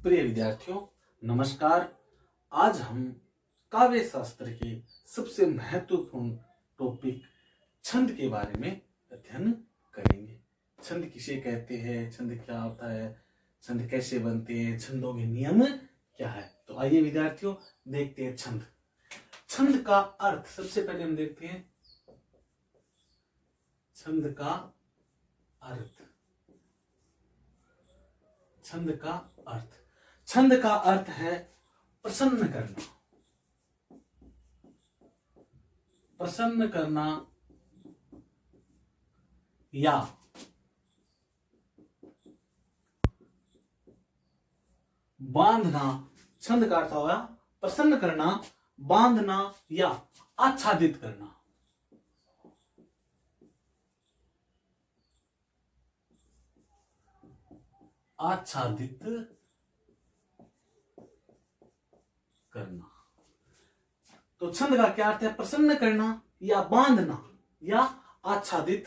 प्रिय विद्यार्थियों, नमस्कार। आज हम काव्य शास्त्र के सबसे महत्वपूर्ण टॉपिक छंद के बारे में अध्ययन करेंगे। छंद किसे कहते हैं, छंद क्या होता है, छंद कैसे बनते हैं, छंदों के नियम क्या है। तो आइए विद्यार्थियों देखते हैं छंद। छंद का अर्थ सबसे पहले हम देखते हैं। छंद का अर्थ, छंद का अर्थ, छंद का अर्थ है प्रसन्न करना, प्रसन्न करना या बांधना। छंद का अर्थ होगा प्रसन्न करना, बांधना या आच्छादित करना। आच्छादित करना। तो छंद का क्या अर्थ है? प्रसन्न करना या बांधना या आच्छादित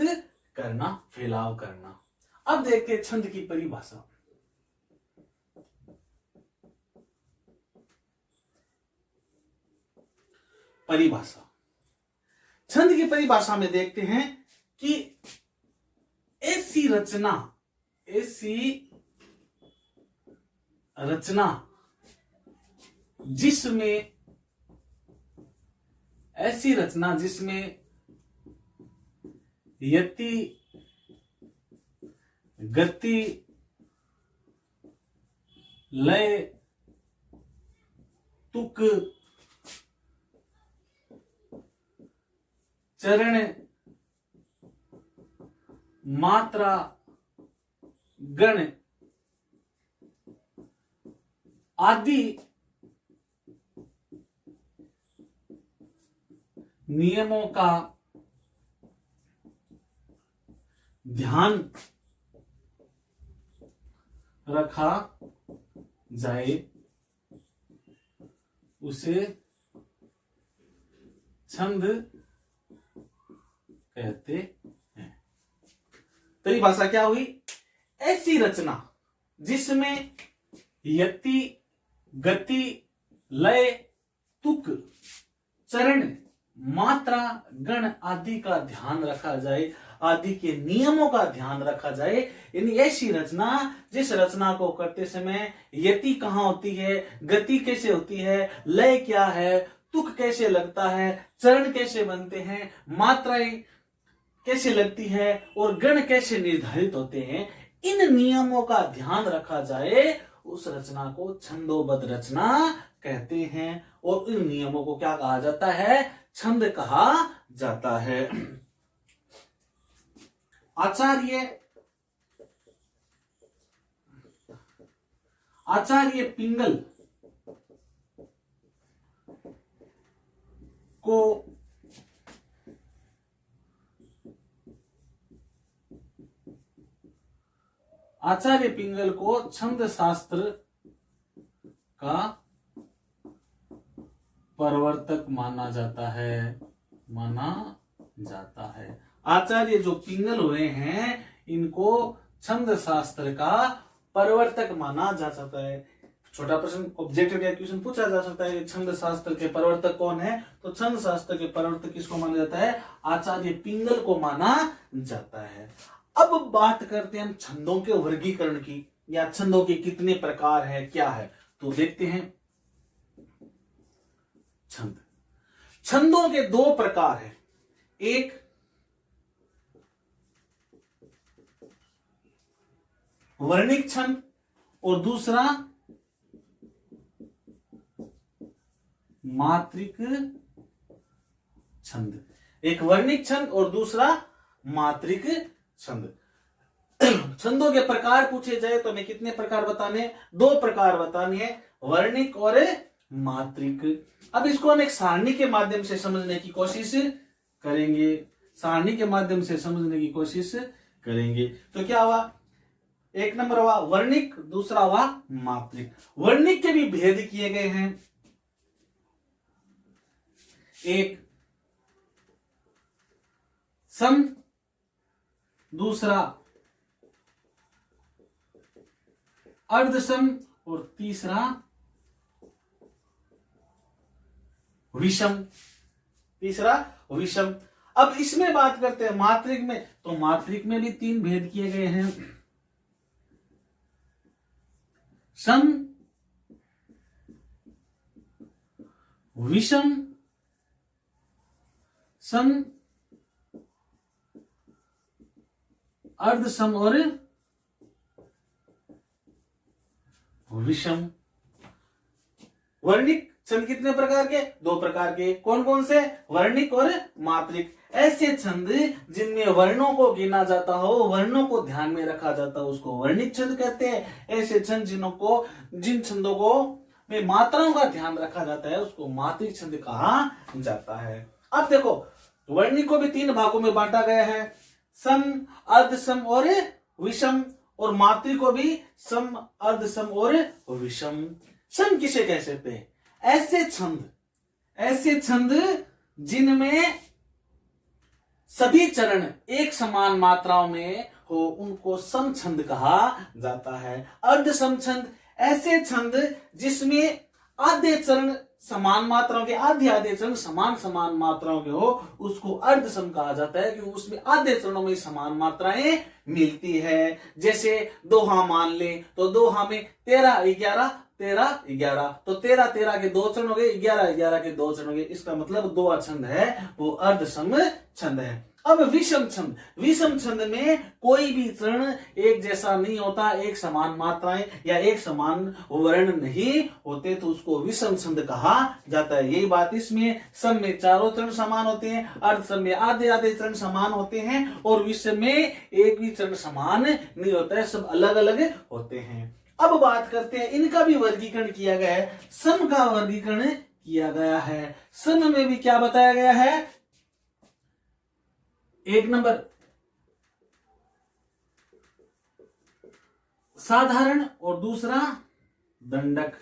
करना, फैलाव करना। अब देखते हैं छंद की परिभाषा। परिभाषा, छंद की परिभाषा में देखते हैं कि ऐसी रचना, ऐसी रचना जिसमें, ऐसी रचना जिसमें यति, गति, लय, तुक, चरण, मात्रा, गण आदि नियमों का ध्यान रखा जाए उसे छंद कहते हैं। परिभाषा क्या हुई? ऐसी रचना जिसमें यति, गति, लय, तुक, चरण, मात्रा, गण आदि का ध्यान रखा जाए, आदि के नियमों का ध्यान रखा जाए। यानी ऐसी रचना जिस रचना को करते समय यति कहाँ होती है, गति कैसे होती है, लय क्या है, तुक कैसे लगता है, चरण कैसे बनते हैं, मात्राएं कैसे लगती है और गण कैसे निर्धारित होते हैं, इन नियमों का ध्यान रखा जाए, उस रचना को छंदोबद्ध रचना कहते हैं। और इन नियमों को क्या कहा जाता है? छंद कहा जाता है। आचार्य पिंगल को आचार्य पिंगल को छंद शास्त्र का प्रवर्तक माना जाता है, माना जाता है। आचार्य जो पिंगल हुए हैं इनको छंद शास्त्र का प्रवर्तक माना जा सकता है। छोटा प्रश्न, ऑब्जेक्टिव क्वेश्चन पूछा जा सकता है, छंद शास्त्र के प्रवर्तक कौन है? तो छंद शास्त्र के प्रवर्तक किसको माना जाता है? आचार्य पिंगल को माना जाता है। अब बात करते हैं हम छंदों के वर्गीकरण की, या छंदों के कितने प्रकार है, क्या है। तो देखते हैं छंद। छंदों के दो प्रकार है, एक वर्णिक छंद और दूसरा मात्रिक छंद। एक वर्णिक छंद और दूसरा मात्रिक छंद। छंदों के प्रकार पूछे जाए तो हमें कितने प्रकार बताने? दो प्रकार बताने हैं, वर्णिक और मात्रिक। अब इसको हम एक सारणी के माध्यम से समझने की कोशिश करेंगे, सारणी के माध्यम से समझने की कोशिश करेंगे। तो क्या हुआ? एक नंबर हुआ वर्णिक, दूसरा हुआ मात्रिक। वर्णिक के भी भेद किए गए हैं। एक सम, दूसरा अर्धसम और तीसरा विषम। तीसरा विषम। अब इसमें बात करते हैं मात्रिक में, तो मात्रिक में भी 3 भेद किए गए हैं। सम, विषम, सम, अर्धसम और विषम। वर्णिक छंद कितने प्रकार के? 2 प्रकार के। कौन कौन से? वर्णिक और मात्रिक। ऐसे छंद जिनमें वर्णों को गिना जाता हो, वर्णों को ध्यान में रखा जाता हो, उसको वर्णिक छंद कहते हैं। ऐसे छंद जिन छंदों को में मात्राओं का ध्यान रखा जाता है, उसको मात्रिक छंद कहा जाता है। अब देखो, वर्णिक को भी 3 भागों में बांटा गया है, सम, अर्धसम और विषम। और मात्रिक को भी सम, अर्धसम और विषम। सम किसे कह सकते हैं? ऐसे छंद जिनमें सभी चरण एक समान मात्राओं में हो, उनको सम छंद कहा जाता है। अर्धसम छंद ऐसे छंद जिसमें आधे चरण समान मात्राओं के, आधे चरण समान मात्राओं के हो, उसको अर्धसम कहा जाता है, क्योंकि उसमें आधे चरणों में समान मात्राएं मिलती है। जैसे दोहा मान ले, तो दोहा में 13 11 13 11, तो 13 13 के 2 चरण हो गए, 11 11 के 2 चरण हो गए। इसका मतलब 2 छंद है वो अर्धसम छंद है। अब विषम छंद में कोई भी चरण एक जैसा नहीं होता, एक समान मात्राएं या एक समान वर्ण नहीं होते, तो उसको विषम छंद कहा जाता है। यही बात इसमें सम में चारों चरण समान होते हैं, अर्धसम में आधे आधे चरण समान होते हैं, और विषम में एक भी चरण समान नहीं होता है, सब अलग अलग होते हैं। अब बात करते हैं, इनका भी वर्गीकरण किया गया है। सम का वर्गीकरण किया गया है। सम में भी क्या बताया गया है? 1 नंबर साधारण और दूसरा दंडक।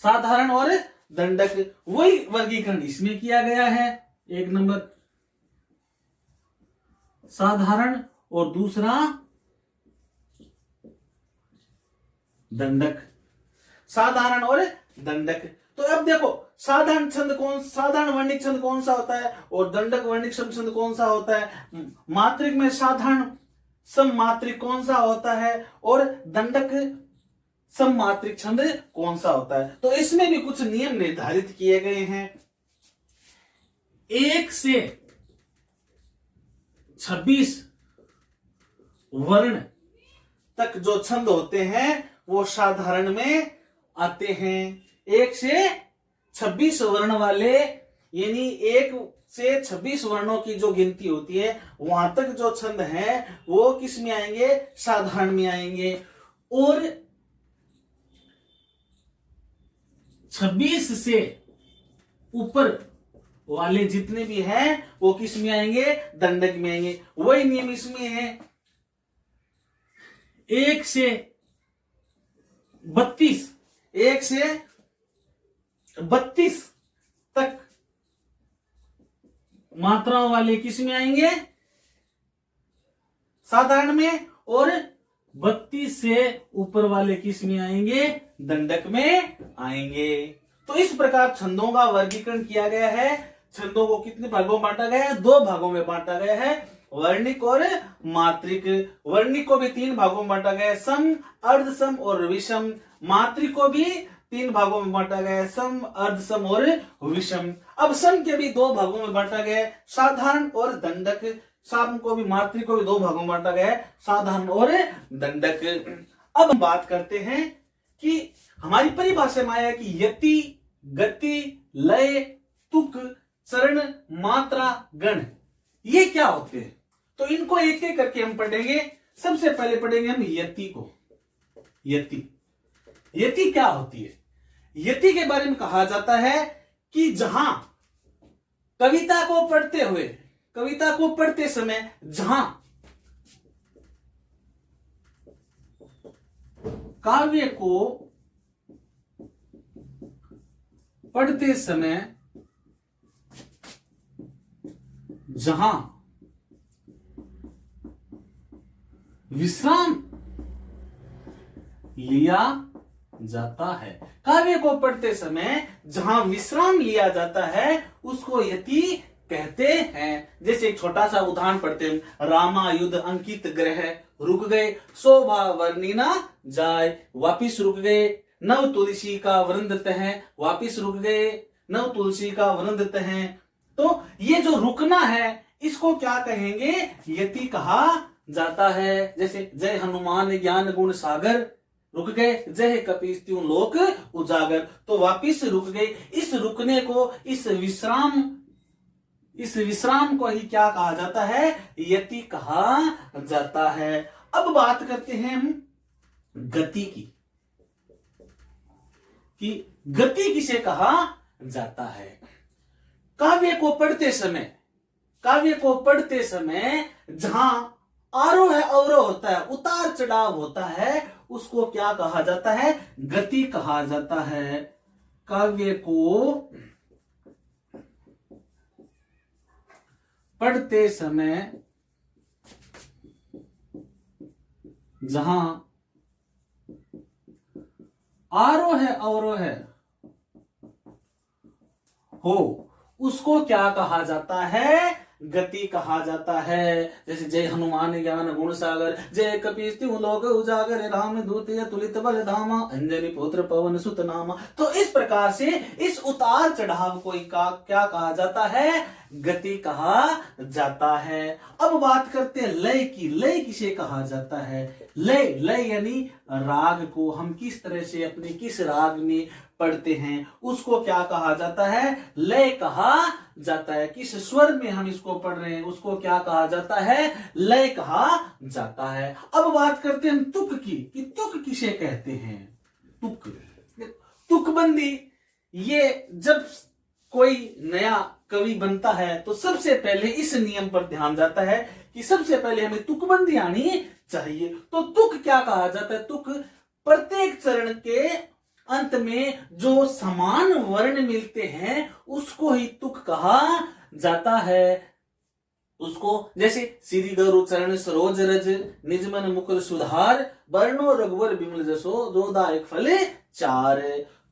साधारण और दंडक, वही वर्गीकरण इसमें किया गया है। 1 नंबर साधारण और दूसरा दंडक। साधारण और दंडक। तो अब देखो, साधारण वर्णिक छंद कौन सा होता है और दंडक वर्णिक छंद कौन सा होता है? मात्रिक में साधारण सम मात्रिक कौन सा होता है और दंडक सम मात्रिक छंद कौन सा होता है? तो इसमें भी कुछ नियम निर्धारित किए गए हैं। 1 से 26 वर्ण तक जो छंद होते हैं वो साधारण में आते हैं। 1 से 26 वर्ण वाले, यानी 1 से 26 वर्णों की जो गिनती होती है, वहां तक जो छंद है वो किस में आएंगे? साधारण में आएंगे। और 26 से ऊपर वाले जितने भी हैं वो किस में आएंगे? दंडक में आएंगे। वही नियम इसमें है। 1 से 32 तक मात्राओं वाले किस में आएंगे? साधारण में। और 32 से ऊपर वाले किस में आएंगे? दंडक में आएंगे। तो इस प्रकार छंदों का वर्गीकरण किया गया है। छंदों को कितने भागों में बांटा गया है? 2 भागों में बांटा गया है, वर्णिक और मात्रिक। वर्णिक को भी 3 भागों में बांटा गया है, सम, अर्धसम और विषम। मात्रिक को भी 3 भागों में बांटा गया है, सम, अर्धसम और विषम। अब सम के भी 2 भागों में बांटा गया है, साधारण और दंडक। सम को भी, मात्रिक को भी 2 भागों में बांटा गया है, साधारण और दंडक। अब हम बात करते हैं कि हमारी परिभाषा में आया कि यति, गति, लय, तुक, चरण, मात्रा, गण, ये क्या होते हैं? तो इनको एक एक करके हम पढ़ेंगे। सबसे पहले पढ़ेंगे हम यति को। यति क्या होती है? यति के बारे में कहा जाता है कि जहां कविता को पढ़ते समय जहां काव्य को पढ़ते समय जहां विश्राम लिया जाता है। काव्य को पढ़ते समय जहां विश्राम लिया जाता है उसको यति कहते हैं। जैसे एक छोटा सा उदाहरण पढ़ते हैं, रामायुध अंकित ग्रह रुक गए, शोभा वर्णी ना जाए, वापिस रुक गए, नव तुलसी का वृंद तह, वापिस रुक गए, नव तुलसी का वृंद तह। तो ये जो रुकना है इसको क्या कहेंगे, यति कहा जाता है। जैसे जय हनुमान ज्ञान गुण सागर, रुक गए, जय कपीत्यु लोक उजागर, तो वापिस रुक गए। इस रुकने को, इस विश्राम को ही क्या कहा जाता है, यति कहा जाता है। अब बात करते हैं हम गति की, कि गति किसे कहा जाता है। काव्य को पढ़ते समय जहां आरोह अवरोह होता है, उतार चढ़ाव होता है, उसको क्या कहा जाता है, गति कहा जाता है। काव्य को पढ़ते समय जहां आरोह अवरोह हो उसको क्या कहा जाता है, गति कहा जाता है। जैसे जय हनुमान ज्ञान गुण सागर, जय कपीत्यु लोक उजागर, राम दूत तुलित बल धामा, अंजनी पुत्र पवन सुत नामा। तो इस प्रकार से इस उतार चढ़ाव को क्या कहा जाता है, गति कहा जाता है। अब बात करते हैं लय की। लय किसे कहा जाता है, लय यानी राग को हम किस तरह से अपने किस राग में पढ़ते हैं उसको क्या कहा जाता है, लय कहा जाता है। किस स्वर में हम इसको पढ़ रहे हैं उसको क्या कहा जाता है, लय कहा जाता है। अब बात करते हैं हम तुक की, कि तुक किसे कहते हैं। तुकबंदी, ये जब कोई नया कवि बनता है तो सबसे पहले इस नियम पर ध्यान जाता है कि सबसे पहले हमें तुकबंदी आनी चाहिए। तो तुक क्या कहा जाता है, तुक प्रत्येक चरण के अंत में जो समान वर्ण मिलते हैं उसको ही तुक कहा जाता है। उसको जैसे श्री गरु चरण सरोज रज, निजमन मुकुर सुधार, वर्णो रघुवर बिमल जसो, जोदायक फले चार।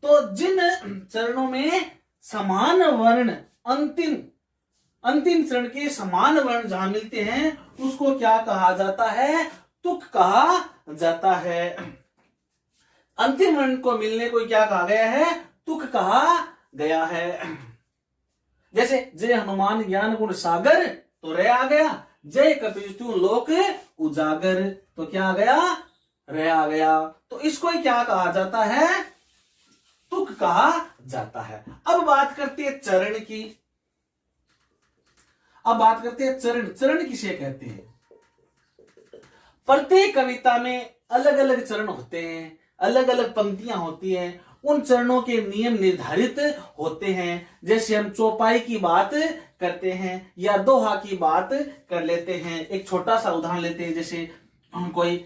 तो जिन चरणों में समान वर्ण, अंतिम चरण के समान वर्ण जहां मिलते हैं उसको क्या कहा जाता है, तुक कहा जाता है। अंतिम वर्ण को मिलने को क्या कहा गया है, तुक कहा गया है। जैसे जय हनुमान ज्ञान गुण सागर, तो रे आ गया, जय कपीत्यु लोक उजागर, तो क्या आ गया, रे आ गया। तो इसको ही क्या कहा जाता है, तुक कहा जाता है। अब बात करते हैं चरण की। चरण किसे कहते हैं। प्रत्येक कविता में अलग अलग चरण होते हैं, अलग अलग पंक्तियां होती हैं, उन चरणों के नियम निर्धारित होते हैं। जैसे हम चौपाई की बात करते हैं या दोहा की बात कर लेते हैं। एक छोटा सा उदाहरण लेते हैं, जैसे कोई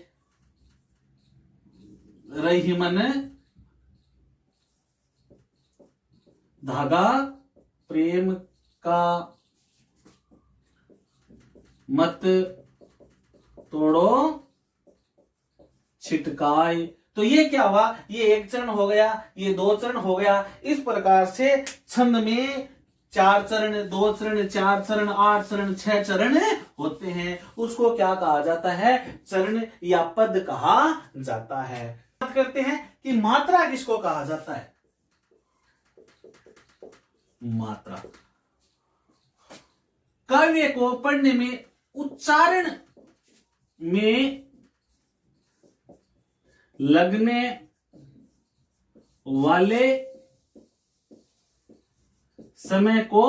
रही मन धागा प्रेम का मत तोड़ो छिटकाई। तो ये क्या हुआ, ये एक चरण हो गया, ये दो चरण हो गया। इस प्रकार से छंद में 4 चरण, 2 चरण, 4 चरण, 8 चरण, 6 चरण होते हैं। उसको क्या कहा जाता है, चरण या पद कहा जाता है। बात करते हैं कि मात्रा किसको कहा जाता है। मात्रा काव्य को पढ़ने में उच्चारण में लगने वाले समय को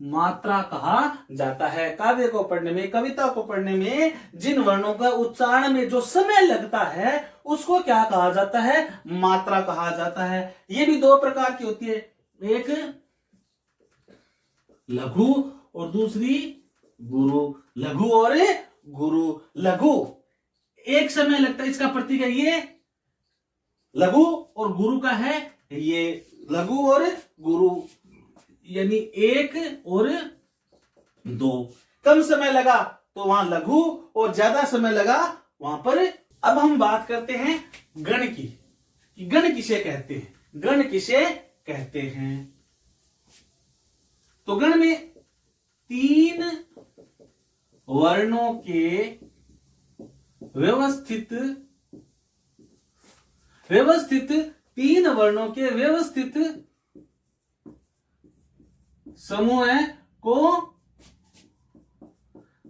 मात्रा कहा जाता है। काव्य को पढ़ने में, कविता को पढ़ने में जिन वर्णों का उच्चारण में जो समय लगता है उसको क्या कहा जाता है, मात्रा कहा जाता है। ये भी 2 प्रकार की होती है, एक लघु और दूसरी गुरु। लघु और गुरु। लघु एक समय लगता है, इसका प्रतीक है ये लघु, और गुरु का है ये लघु और गुरु, यानी 1 और 2। कम समय लगा तो वहां लघु, और ज्यादा समय लगा वहां पर। अब हम बात करते हैं गण की, कि गण किसे कहते हैं, गण किसे कहते हैं। तो गण में 3 वर्णों के व्यवस्थित 3 वर्णों के व्यवस्थित समूह को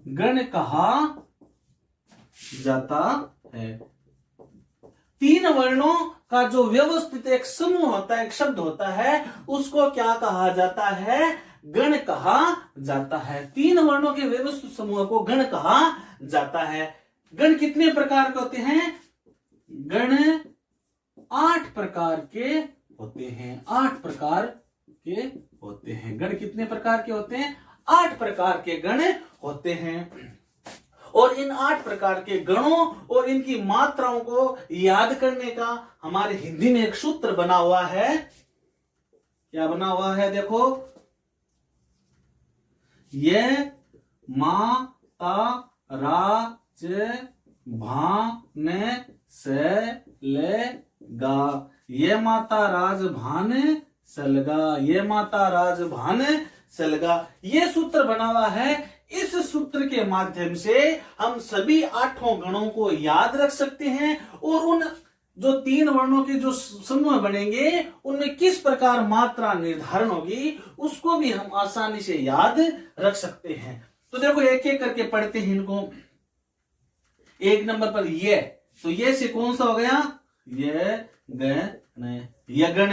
गण कहा जाता है। 3 वर्णों का जो व्यवस्थित एक समूह होता है, एक शब्द होता है, उसको क्या कहा जाता है, गण कहा जाता है। 3 वर्णों के व्यवस्थित समूह को गण कहा जाता है। गण कितने प्रकार के होते हैं, गण 8 प्रकार के होते हैं। 8 प्रकार के होते हैं। गण कितने प्रकार के होते हैं, 8 प्रकार के गण होते हैं। और इन 8 प्रकार के गणों और इनकी मात्राओं को याद करने का हमारे हिंदी में एक सूत्र बना हुआ है। क्या बना हुआ है, देखो, ये मा ता रा च भान से ले गा, ये माता राज भान सलगा, ये माता राज भान सलगा, ये सूत्र बना हुआ है। इस सूत्र के माध्यम से हम सभी 8 गणों को याद रख सकते हैं और उन जो 3 वर्णों के जो समूह बनेंगे उनमें किस प्रकार मात्रा निर्धारण होगी उसको भी हम आसानी से याद रख सकते हैं। तो देखो एक एक करके पढ़ते हैं इनको। 1 नंबर पर ये, तो ये से कौन सा हो गया, ये गण, यगण।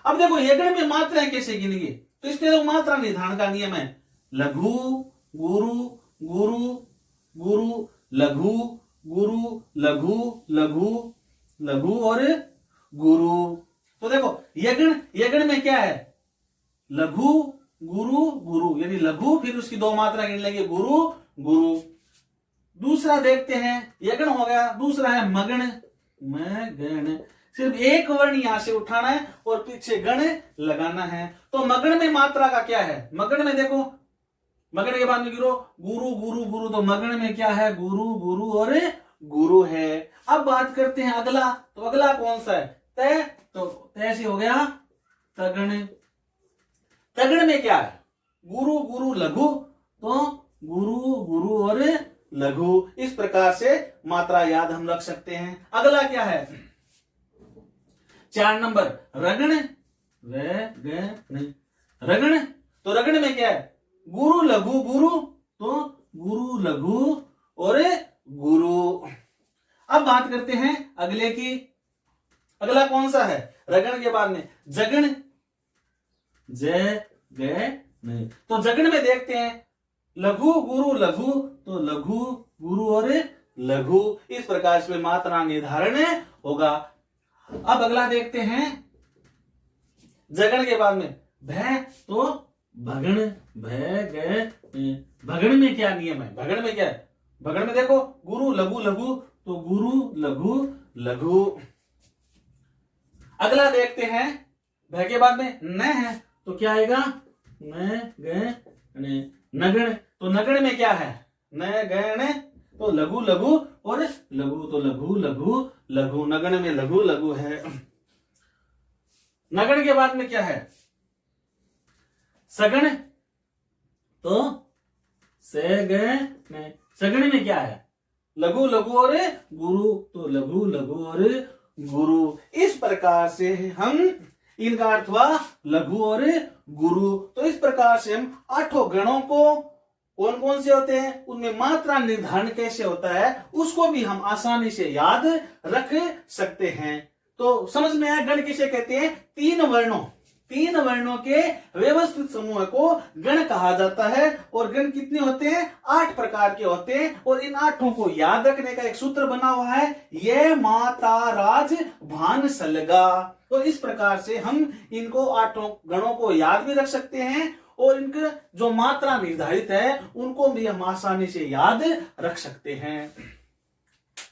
अब देखो यगण में मात्राएं कैसे गिनेंगे, तो इसके लिए मात्रा निर्धारण का नियम है, लघु गुरु गुरु गुरु, लघु गुरु लघु लघु लघु और गुरु। तो देखो यगण में क्या है, लघु गुरु गुरु, यानी लघु फिर उसकी 2 मात्रा गिन लेंगे, गुरु गुरु। दूसरा देखते हैं, यगण हो गया। दूसरा है मगण, मगण, सिर्फ एक वर्ण यहां से उठाना है और पीछे गण लगाना है। तो मगण में मात्रा का क्या है, मगण में देखो, मगण के बाद में गिरो, गुरु गुरु गुरु, तो मगण में क्या है, गुरु गुरु और गुरु है। अब बात करते हैं अगला, तो अगला कौन सा है, तय, तो तय से हो गया तगण। तगण में क्या है, गुरु गुरु लघु, तो गुरु गुरु और लघु। इस प्रकार से मात्रा याद हम रख सकते हैं। अगला क्या है, 4 नंबर रगण, रगण, तो रगण में क्या है, गुरु लघु गुरु, तो गुरु लघु और गुरु। अब बात करते हैं अगले की। अगला कौन सा है, रगण के बाद में जगण, जगण, तो जगण में देखते हैं लघु गुरु लघु, तो लघु गुरु और लघु। इस प्रकार से मात्रा निर्धारण होगा। अब अगला देखते हैं जगण के बाद में भय, तो भगण, भय, भगण में क्या नियम है, भगण में क्या है, भगण में देखो गुरु लघु लघु, तो गुरु लघु लघु। अगला देखते हैं भय के बाद में न है, तो क्या आएगा, नगण, तो नगण में क्या है, नगण, तो लघु लघु और लघु, तो लघु लघु लघु, नगण में लघु लघु है। नगण के बाद में क्या है, सगण, तो सगण, सगण में क्या है, लघु लघु और गुरु, तो लघु लघु और गुरु। इस प्रकार से हम इनका अर्थ हुआ लघु और गुरु। तो इस प्रकार से हम 8 गणों को कौन कौन से होते हैं, उनमें मात्रा निर्धारण कैसे होता है उसको भी हम आसानी से याद रख सकते हैं। तो समझ में आया गण किसे कहते हैं, 3 वर्णों के व्यवस्थित समूह को गण कहा जाता है। और गण कितने होते हैं, 8 प्रकार के होते हैं। और इन 8 को याद रखने का एक सूत्र बना हुआ है, ये माता राज भान सलगा। तो इस प्रकार से हम इनको 8 गणों को याद भी रख सकते हैं और इनका जो मात्रा निर्धारित है उनको भी हम आसानी से याद रख सकते हैं।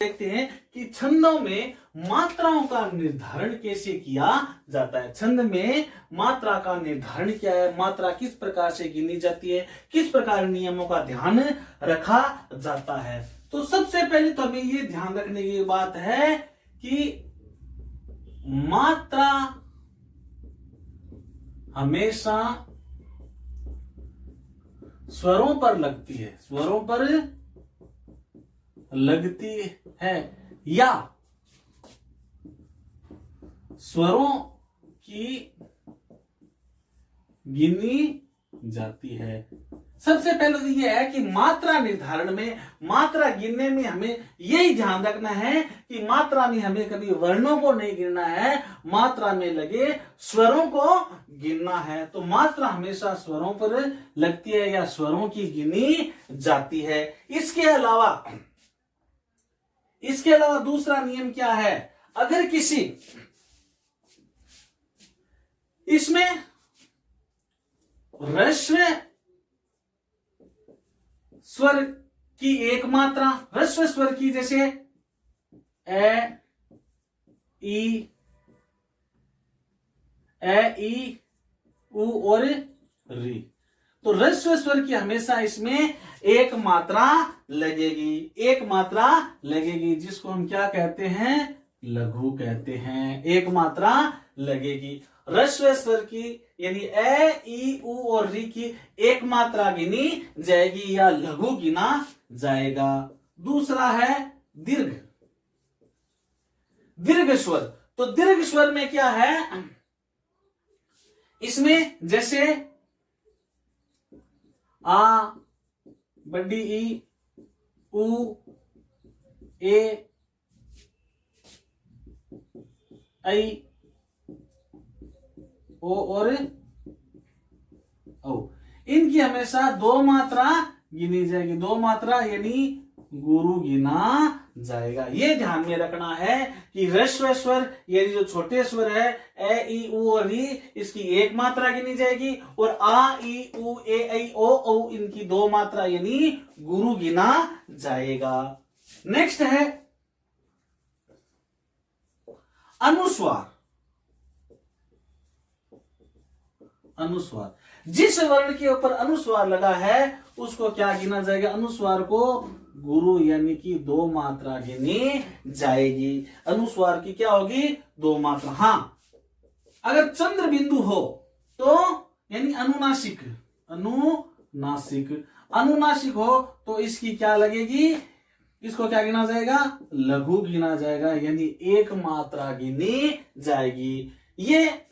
देखते हैं कि छंदों में मात्राओं का निर्धारण कैसे किया जाता है। छंद में मात्रा का निर्धारण क्या है, मात्रा किस प्रकार से गिनी जाती है, किस प्रकार नियमों का ध्यान रखा जाता है। तो सबसे पहले तो हमें ये ध्यान रखने की बात है कि मात्रा हमेशा स्वरों पर लगती है, स्वरों पर लगती है या स्वरों की गिनी जाती है। सबसे पहले तो यह है कि मात्रा निर्धारण में, मात्रा गिनने में हमें यही ध्यान रखना है कि मात्रा में हमें कभी वर्णों को नहीं गिनना है, मात्रा में लगे स्वरों को गिनना है। तो मात्रा हमेशा स्वरों पर लगती है या स्वरों की गिनी जाती है। इसके अलावा दूसरा नियम क्या है, अगर किसी इसमें ह्रस्व स्वर की एक मात्रा, ह्रस्व स्वर की जैसे ए ई उ और री, तो ह्रस्व स्वर की हमेशा इसमें एक मात्रा लगेगी, एक मात्रा लगेगी, जिसको हम क्या कहते हैं, लघु कहते हैं। एक मात्रा लगेगी ह्रस्व स्वर की, यानी ए ई उ और री की एक मात्रा गिनी जाएगी या लघु गिना जाएगा। दूसरा है दीर्घ, दीर्घ स्वर। तो दीर्घ स्वर में क्या है, इसमें जैसे आ, बड़ी ई, उ, ए, आई, ओ और औ, इनकी हमेशा दो मात्रा गिनी जाएगी, दो मात्रा यानी गुरु गिना जाएगा। ये ध्यान में रखना है कि ह्रस्व स्वर यानी जो छोटे स्वर है ए ई उ और री, इसकी एक मात्रा गिनी जाएगी, और आ ई उ ए ऐ ओ औ इनकी दो मात्रा यानी गुरु गिना जाएगा। नेक्स्ट है अनुस्वार। अनुस्वार, जिस वर्ण के ऊपर अनुस्वार लगा है उसको क्या गिना जाएगा, अनुस्वार को गुरु यानी कि दो मात्रा गिनी जाएगी। अनुस्वार की क्या होगी, दो मात्रा। हां, अगर चंद्र बिंदु हो तो यानी अनुनासिक, अनुनासिक हो तो इसकी क्या लगेगी, इसको क्या गिना जाएगा, लघु गिना जाएगा, यानी एक मात्रा गिनी जाएगी। ये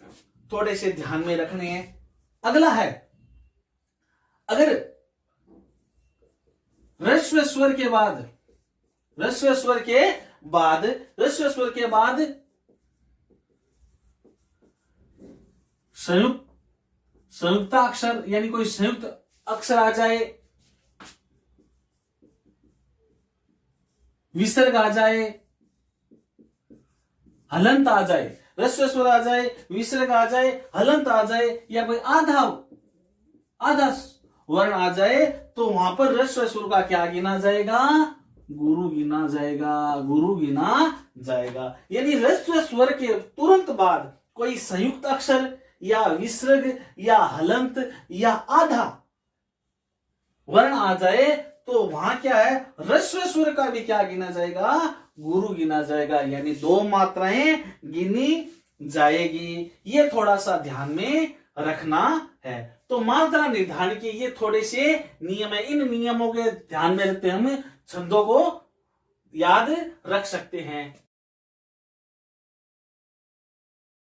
थोड़े से ध्यान में रखने हैं। अगला है, अगर ह्रस्व स्वर के बाद संयुक्ताक्षर यानी कोई संयुक्त अक्षर आ जाए, विसर्ग आ जाए, हलंत आ जाए, ह्रस्व स्वर आ जाए, विसर्ग आ जाए, हलंत आ जाए, या कोई आधा वर्ण आ जाए, तो वहां पर ह्रस्व स्वर का क्या गिना जाएगा, गुरु गिना जाएगा। यानी ह्रस्व स्वर के तुरंत बाद कोई संयुक्त अक्षर या विसर्ग या हलंत या आधा वर्ण आ जाए तो वहां क्या है, ह्रस्व स्वर का भी क्या गिना जाएगा, गुरु गिना जाएगा, यानी दो मात्राएं गिनी जाएगी। ये थोड़ा सा ध्यान में रखना है। तो मात्रा निर्धारण के ये थोड़े से नियम है, इन नियमों के ध्यान में रखते हम छंदों को याद रख सकते हैं।